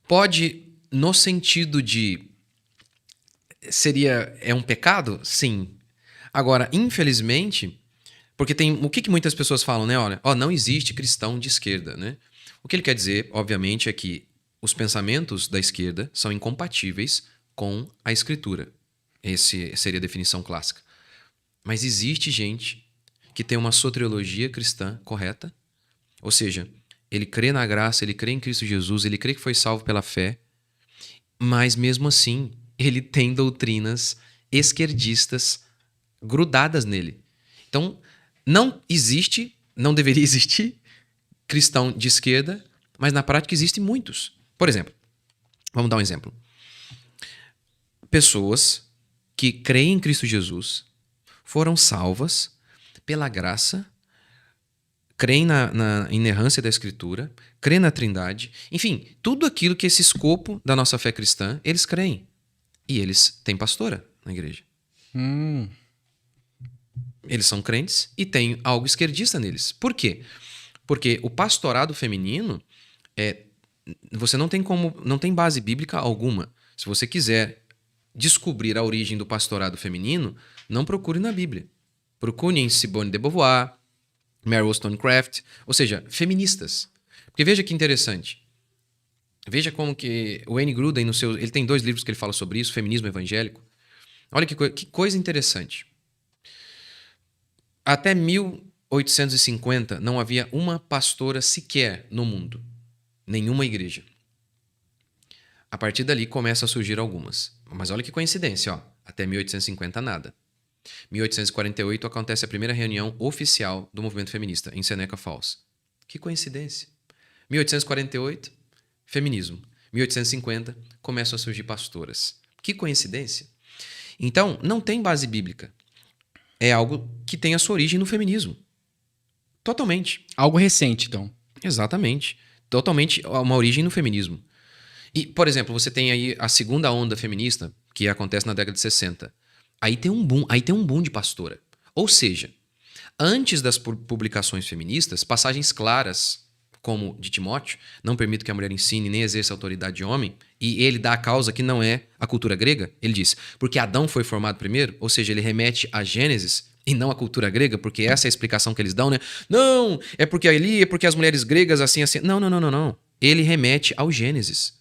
Pode, no sentido de é um pecado? Sim. Agora, infelizmente, porque tem o que muitas pessoas falam, né? Olha, não existe cristão de esquerda, né? O que ele quer dizer, obviamente, é que os pensamentos da esquerda são incompatíveis com a escritura. Essa seria a definição clássica. Mas existe gente que tem uma soteriologia cristã correta, ou seja, ele crê na graça, ele crê em Cristo Jesus, ele crê que foi salvo pela fé, mas mesmo assim ele tem doutrinas esquerdistas grudadas nele. Então, não existe, não deveria existir cristão de esquerda, mas na prática existem muitos. Por exemplo, vamos dar um exemplo. Pessoas que creem em Cristo Jesus foram salvas pela graça, creem na inerrância da Escritura, creem na Trindade, enfim, tudo aquilo que esse escopo da nossa fé cristã, eles creem. E eles têm pastora na igreja. Eles são crentes e tem algo esquerdista neles. Por quê? Porque o pastorado feminino você não tem base bíblica alguma. Se você quiser descobrir a origem do pastorado feminino, não procure na Bíblia. Procure em Simone de Beauvoir, Mary Wollstonecraft, ou seja, feministas. Porque veja que interessante. Veja como que o Wayne Grudem, ele tem 2 livros que ele fala sobre isso, Feminismo Evangélico. Olha que coisa interessante. Até 1850 não havia uma pastora sequer no mundo. Nenhuma igreja. A partir dali começam a surgir algumas. Mas olha que coincidência, ó. Até 1850 nada. 1848 acontece a primeira reunião oficial do movimento feminista, em Seneca Falls. Que coincidência. 1848, feminismo. 1850, começam a surgir pastoras. Que coincidência. Então, não tem base bíblica. É algo que tem a sua origem no feminismo. Totalmente. Algo recente, então. Exatamente. Totalmente uma origem no feminismo. E, por exemplo, você tem aí a segunda onda feminista, que acontece na década de 60. Aí tem um boom de pastora. Ou seja, antes das publicações feministas, passagens claras, como de Timóteo, não permito que a mulher ensine nem exerça a autoridade de homem, e ele dá a causa que não é a cultura grega, ele diz, porque Adão foi formado primeiro, ou seja, ele remete a Gênesis e não a cultura grega, porque essa é a explicação que eles dão, né? Não, é porque as mulheres gregas assim. Não. Ele remete ao Gênesis.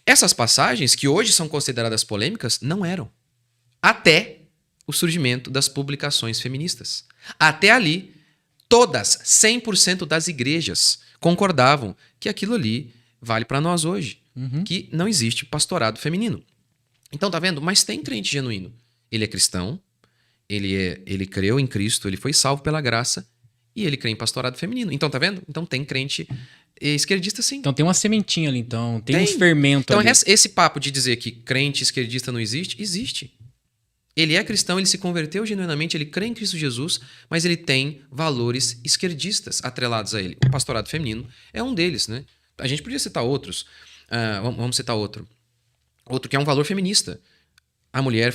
Essas passagens, que hoje são consideradas polêmicas, não eram. Até o surgimento das publicações feministas. Até ali, todas, 100% das igrejas concordavam que aquilo ali vale para nós hoje. Que não existe pastorado feminino. Então, tá vendo? Mas tem crente genuíno. Ele é cristão, ele creu em Cristo, ele foi salvo pela graça e ele crê em pastorado feminino. Então, tá vendo? Então tem crente esquerdista, sim. Então tem uma sementinha ali, então. Tem uns fermentos ali. Então esse papo de dizer que crente esquerdista não existe, existe. Ele é cristão, ele se converteu genuinamente, ele crê em Cristo Jesus, mas ele tem valores esquerdistas atrelados a ele. O pastorado feminino é um deles, né? A gente podia citar outros. Vamos citar outro. Outro que é um valor feminista. A mulher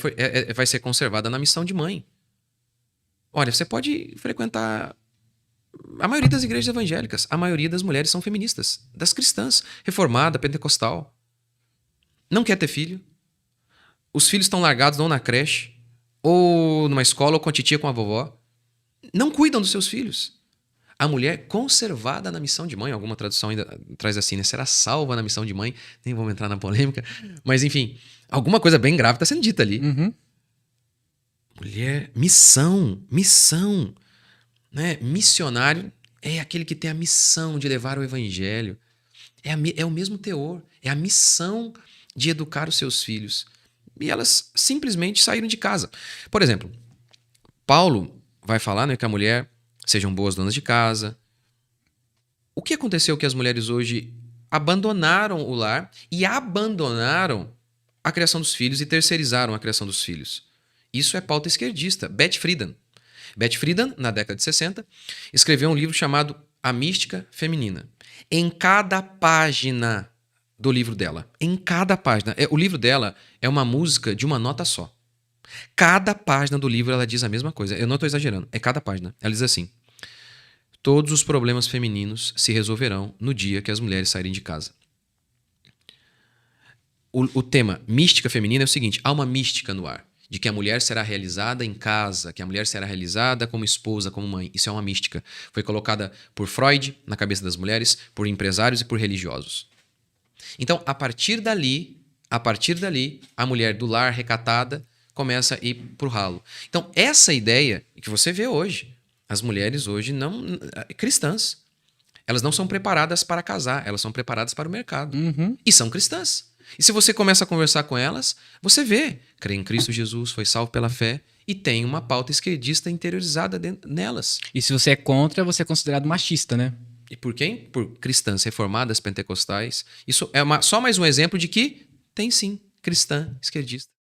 vai ser conservada na missão de mãe. Olha, você pode frequentar a maioria das igrejas evangélicas. A maioria das mulheres são feministas. Das cristãs, reformada, pentecostal. Não quer ter filho. Os filhos estão largados ou na creche, ou numa escola, ou com a titia, com a vovó. Não cuidam dos seus filhos. A mulher conservada na missão de mãe, alguma tradução ainda traz assim, né? Será salva na missão de mãe. Nem vamos entrar na polêmica. Mas enfim, alguma coisa bem grave está sendo dita ali. Mulher, missão. Né? Missionário é aquele que tem a missão de levar o evangelho. É o mesmo teor. É a missão de educar os seus filhos. E elas simplesmente saíram de casa. Por exemplo, Paulo vai falar, né, que a mulher sejam boas donas de casa. O que aconteceu que as mulheres hoje abandonaram o lar e abandonaram a criação dos filhos e terceirizaram a criação dos filhos? Isso é pauta esquerdista. Beth Friedan. Beth Friedan, na década de 60, escreveu um livro chamado A Mística Feminina. Em cada página do livro dela, o livro dela é uma música de uma nota só. Cada página do livro ela diz a mesma coisa. Eu não estou exagerando, é cada página. Ela diz assim: todos os problemas femininos se resolverão no dia que as mulheres saírem de casa. o tema mística feminina é o seguinte: há uma mística no ar. De que a mulher será realizada em casa, que a mulher será realizada como esposa, como mãe. Isso é uma mística. Foi colocada por Freud na cabeça das mulheres, por empresários e por religiosos. Então, a partir dali, a mulher do lar recatada começa a ir pro ralo. Então, essa ideia que você vê hoje, as mulheres hoje não cristãs, elas não são preparadas para casar, elas são preparadas para o mercado. E são cristãs. E se você começa a conversar com elas, você vê, crê em Cristo Jesus, foi salvo pela fé, e tem uma pauta esquerdista interiorizada nelas. E se você é contra, você é considerado machista, né? E por quem? Por cristãs reformadas, pentecostais. Isso é só mais um exemplo de que tem sim cristã esquerdista.